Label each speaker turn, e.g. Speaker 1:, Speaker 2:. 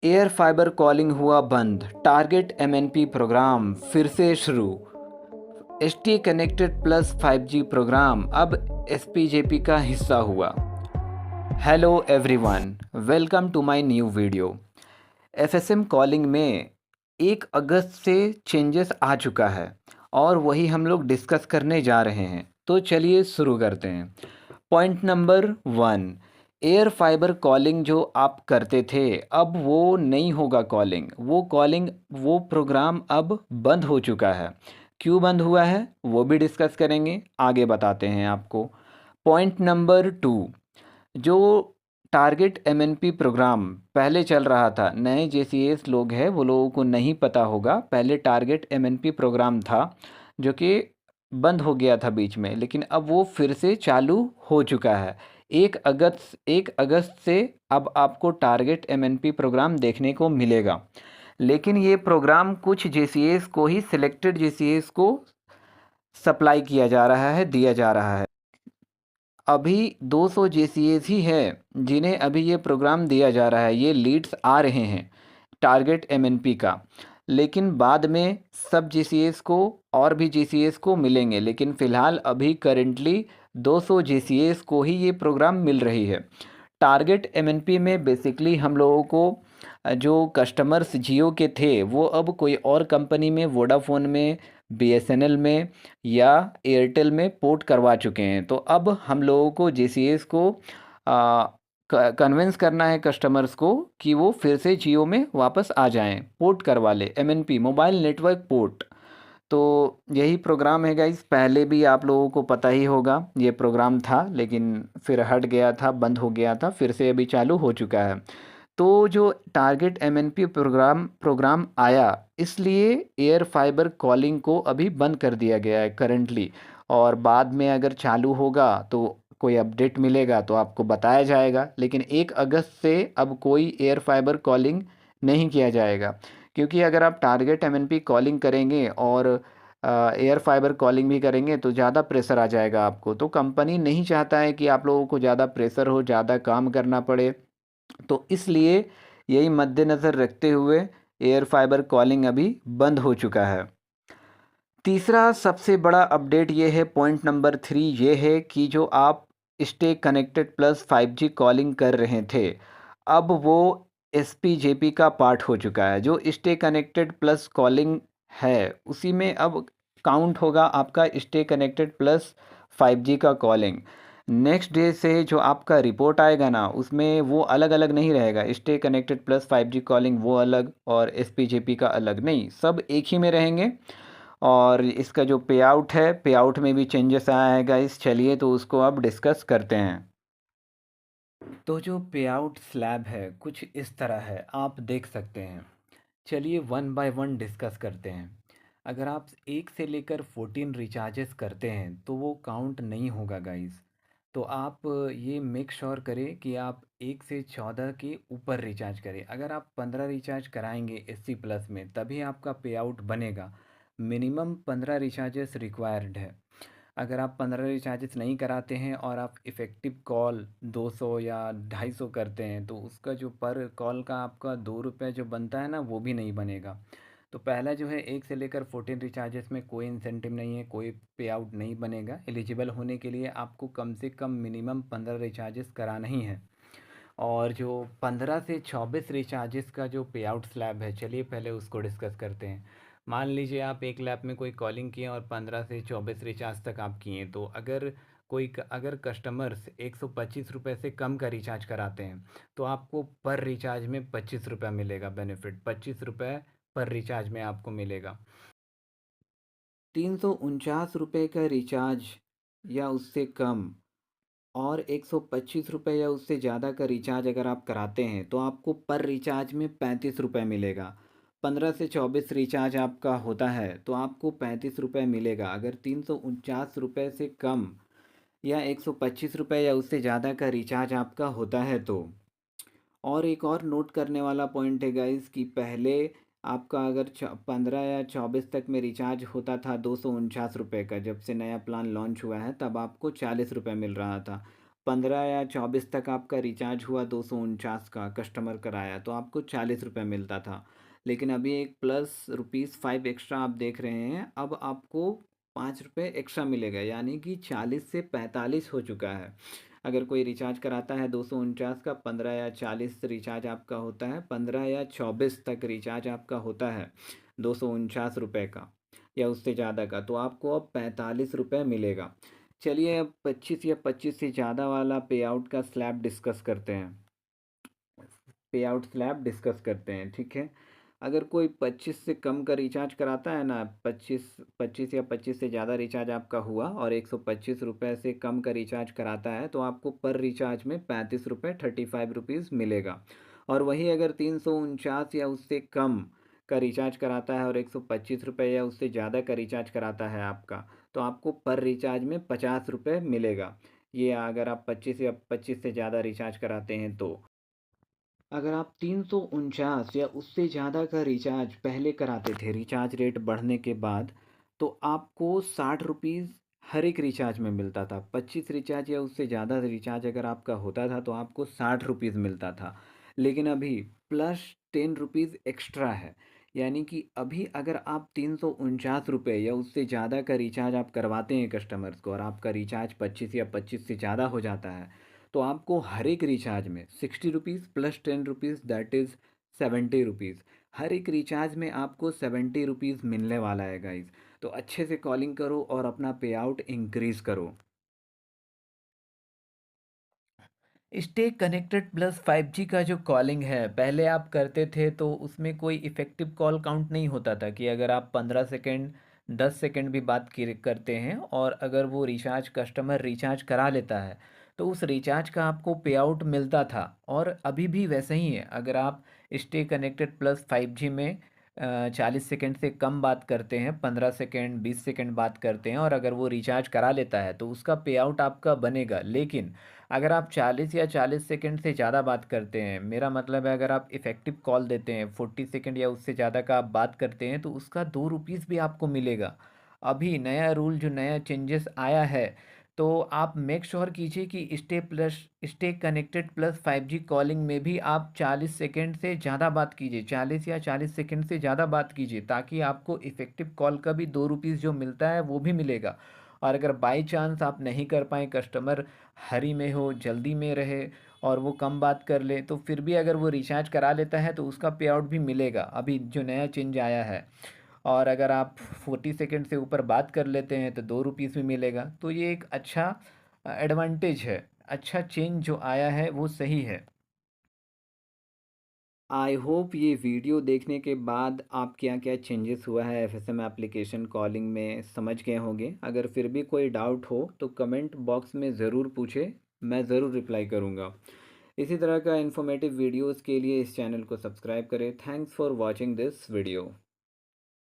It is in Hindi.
Speaker 1: एयर फाइबर कॉलिंग हुआ बंद, टारगेट एमएनपी प्रोग्राम फिर से शुरू। ST connected plus 5G programme अब एसपीजेपी का हिस्सा हुआ। Hello everyone, welcome to my new video. FSM calling में 1 अगस्त से चेंजेस आ चुका है और वही हम लोग डिस्कस करने जा रहे हैं। तो चलिए शुरू करते हैं। Point number 1, air fibre calling जो आप करते थे अब वो नहीं होगा। कॉलिंग वो प्रोग्राम अब बंद हो चुका है। क्यों बंद हुआ है वो भी डिस्कस करेंगे, आगे बताते हैं आपको। पॉइंट नंबर 2, जो टारगेट एमएनपी प्रोग्राम पहले चल रहा था, नए जेसीएस लोग हैं वो लोगों को नहीं पता होगा। पहले टारगेट एमएनपी प्रोग्राम था जो कि बंद हो गया था बीच में, लेकिन अब वो फिर से चालू हो चुका है। 1 अगस्त से अब आपको टारगेट एमएनपी प्रोग्राम देखने को मिलेगा। लेकिन ये प्रोग्राम कुछ जेसीएस को ही, सिलेक्टेड जेसीएस को सप्लाई किया जा रहा है, दिया जा रहा है। अभी 200 जेसीएस ही है जिन्हें अभी ये प्रोग्राम दिया जा रहा है। ये लीड्स आ रहे हैं टारगेट एमएनपी का, लेकिन बाद में सब जेसीएस को और भी जेसीएस को मिलेंगे। लेकिन फ़िलहाल अभी करेंटली 200 जेसीएस को ही ये प्रोग्राम मिल रही है। टारगेट एमएनपी में बेसिकली हम लोगों को जो कस्टमर्स जियो के थे वो अब कोई और कंपनी में, वोडाफोन में, बीएसएनएल में या एयरटेल में पोर्ट करवा चुके हैं। तो अब हम लोगों को जेसीएस को कन्विंस करना है कस्टमर्स को कि वो फिर से जियो में वापस आ जाएं, पोर्ट करवा ले, एमएनपी मोबाइल नेटवर्क पोर्ट। तो यही प्रोग्राम है गाइस। पहले भी आप लोगों को पता ही होगा ये प्रोग्राम था, लेकिन फिर हट गया था, बंद हो गया था, फिर से अभी चालू हो चुका है। तो जो टारगेट एमएनपी प्रोग्राम आया, इसलिए एयर फाइबर कॉलिंग को अभी बंद कर दिया गया है करंटली। और बाद में अगर चालू होगा तो कोई अपडेट मिलेगा तो आपको बताया जाएगा। लेकिन 1 अगस्त से अब कोई एयर फाइबर कॉलिंग नहीं किया जाएगा, क्योंकि अगर आप टारगेट एमएनपी कॉलिंग करेंगे और एयर फाइबर कॉलिंग भी करेंगे तो ज़्यादा प्रेशर आ जाएगा आपको। तो कंपनी नहीं चाहता है कि आप लोगों को ज़्यादा प्रेशर हो, ज़्यादा काम करना पड़े। तो इसलिए यही मद्देनज़र रखते हुए एयर फाइबर कॉलिंग अभी बंद हो चुका है। तीसरा सबसे बड़ा अपडेट ये है, पॉइंट नंबर 3 ये है कि जो आप stay connected plus 5G calling कर रहे थे, अब वो एसपीजेपी का पार्ट हो चुका है। जो स्टे कनेक्टेड प्लस कॉलिंग है उसी में अब काउंट होगा आपका स्टे कनेक्टेड प्लस 5G का कॉलिंग। नेक्स्ट डे से जो आपका रिपोर्ट आएगा ना, उसमें वो अलग अलग नहीं रहेगा। Stay connected plus 5G calling वो अलग और एसपीजेपी का अलग नहीं, सब एक ही में रहेंगे। और इसका जो पे आउट है, पे आउट में भी चेंजेस आया है गाइस। चलिए तो उसको अब डिस्कस करते हैं। तो जो पे आउट स्लैब है कुछ इस तरह है, आप देख सकते हैं। चलिए वन बाय वन डिस्कस करते हैं। अगर आप 1 से लेकर 14 रिचार्जेस करते हैं तो वो काउंट नहीं होगा गाइस। तो आप ये मेक श्योर करें कि आप 1 से 14 के ऊपर रिचार्ज करें। अगर आप 15 रिचार्ज कराएंगे एससी प्लस में तभी आपका पे आउट बनेगा। मिनिमम 15 रिचार्जेस रिक्वायर्ड है। अगर आप 15 रिचार्जेस नहीं कराते हैं और आप इफ़ेक्टिव कॉल 200 या 250 करते हैं तो उसका जो पर कॉल का आपका 2 रुपये जो बनता है ना, वो भी नहीं बनेगा। तो पहला जो है, 1 से लेकर 14 रिचार्जेस में कोई इंसेंटिव नहीं है, कोई पे आउट नहीं बनेगा। एलिजिबल होने के लिए आपको कम से कम मिनिमम 15 रिचार्जेस कराना ही है। और जो 15 से 24 रिचार्जेस का जो पे आउट स्लैब है, चलिए पहले उसको डिस्कस करते हैं। मान लीजिए आप एक लैब में कोई कॉलिंग किए और 15 से 24 रिचार्ज तक आप किए, तो अगर कस्टमर्स 125 रुपये से कम का रिचार्ज कराते हैं तो आपको पर रिचार्ज में 25 रुपये मिलेगा बेनिफिट। 25 रुपये पर रिचार्ज में आपको मिलेगा। 349 रुपये का रिचार्ज या उससे कम और 125 रुपये या उससे ज़्यादा का रिचार्ज अगर आप कराते हैं तो आपको पर रिचार्ज में 35 रुपये मिलेगा। 15 से 24 रिचार्ज आपका होता है तो आपको 35 रुपये मिलेगा। अगर 349 रुपये से कम या 125 रुपये या उससे ज़्यादा का रिचार्ज आपका होता है तो। और एक और नोट करने वाला पॉइंट है गाइस कि पहले आपका अगर 15 या 24 तक में रिचार्ज होता था 249 रुपये का, जब से नया प्लान लॉन्च हुआ है तब आपको 40 रुपये मिल रहा था। 15 या 24 तक आपका रिचार्ज हुआ 249 का, कस्टमर कराया तो आपको 40 रुपये मिलता था। लेकिन अभी एक प्लस ₹5 एक्स्ट्रा आप देख रहे हैं, अब आपको 5 रुपये एक्स्ट्रा मिलेगा, यानी कि 40 से 45 हो चुका है। अगर कोई रिचार्ज कराता है 249 का, 15 या 40 रिचार्ज आपका होता है, 15 या 24 तक रिचार्ज आपका होता है 249 रुपये का या उससे ज़्यादा का, तो आपको अब 45 रुपये मिलेगा। चलिए अब 25 या 25 से ज़्यादा वाला पे आउट का स्लैब डिस्कस करते हैं। पे आउट स्लैब डिस्कस करते हैं, ठीक है। अगर कोई 25 से कम का रिचार्ज कराता है ना, 25 या 25 से ज़्यादा रिचार्ज आपका हुआ और 125 रुपये से कम का रिचार्ज कराता है, तो आपको पर रिचार्ज में 35 रुपये 35 रुपीज़ मिलेगा। और वही अगर 349 या उससे कम का रिचार्ज कराता है और 125 रुपये या उससे ज़्यादा का रिचार्ज कराता है आपका, तो आपको पर रिचार्ज में 50 रुपये मिलेगा। ये अगर आप 25 या 25 से ज़्यादा रिचार्ज कराते हैं तो। अगर आप 349 या उससे ज़्यादा का रिचार्ज पहले कराते थे रिचार्ज रेट बढ़ने के बाद, तो आपको 60 रुपीज़ हर एक रिचार्ज में मिलता था। 25 रिचार्ज या उससे ज़्यादा रिचार्ज अगर आपका होता था तो आपको 60 रुपीज़ मिलता था। लेकिन अभी प्लस 10 रुपीज़ एक्स्ट्रा है, यानी कि अभी अगर आप 349 रुपये या उससे ज़्यादा का रिचार्ज आप करवाते हैं कस्टमर्स को और आपका रिचार्ज 25 या 25 से ज़्यादा हो जाता है, तो आपको हर एक रिचार्ज में 60 rupees plus 10 rupees that is 70 rupees. हर एक रिचार्ज में आपको 70 रुपीज़ मिलने वाला है गाइज। तो अच्छे से कॉलिंग करो और अपना पे आउट इंक्रीज़ करो। स्टे कनेक्टेड प्लस 5G का जो कॉलिंग है, पहले आप करते थे तो उसमें कोई इफ़ेक्टिव कॉल काउंट नहीं होता था कि अगर आप 15 सेकंड 10 सेकंड भी बात करते हैं और अगर वो रिचार्ज कस्टमर रिचार्ज करा लेता है तो उस रिचार्ज का आपको पे आउट मिलता था। और अभी भी वैसे ही है, अगर आप स्टे कनेक्टेड प्लस 5G में 40 सेकंड से कम बात करते हैं, 15 सेकंड 20 सेकंड बात करते हैं और अगर वो रिचार्ज करा लेता है तो उसका पे आउट आपका बनेगा। लेकिन अगर आप 40 या 40 सेकंड से ज़्यादा बात करते हैं, मेरा मतलब है अगर आप इफ़ेक्टिव कॉल देते हैं 40 सेकंड या उससे ज़्यादा का आप बात करते हैं, तो उसका 2 रुपीज़ भी आपको मिलेगा। अभी नया रूल जो नया चेंजेस आया है, तो आप मेक श्योर कीजिए कि stay connected plus 5G calling में भी आप 40 सेकंड से ज़्यादा बात कीजिए, 40 या 40 सेकंड से ज़्यादा बात कीजिए, ताकि आपको इफ़ेक्टिव कॉल का भी 2 रुपीज़ जो मिलता है वो भी मिलेगा। और अगर बाई चांस आप नहीं कर पाएँ, कस्टमर हरी में हो, जल्दी में रहे और वो कम बात कर ले, तो फिर भी अगर वो रिचार्ज करा लेता है तो उसका पे आउट भी मिलेगा, अभी जो नया चेंज आया है। और अगर आप 40 सेकंड से ऊपर बात कर लेते हैं तो 2 रुपीज़ भी मिलेगा। तो ये एक अच्छा एडवांटेज है, अच्छा चेंज जो आया है वो सही है। आई होप ये वीडियो देखने के बाद आप क्या क्या चेंजेस हुआ है एफएसएम एप्लीकेशन कॉलिंग में समझ गए होंगे। अगर फिर भी कोई डाउट हो तो कमेंट बॉक्स में ज़रूर पूछे, मैं ज़रूर रिप्लाई करूँगा। इसी तरह का इन्फॉर्मेटिव वीडियोस के लिए इस चैनल को सब्सक्राइब करें। Thanks for watching this video.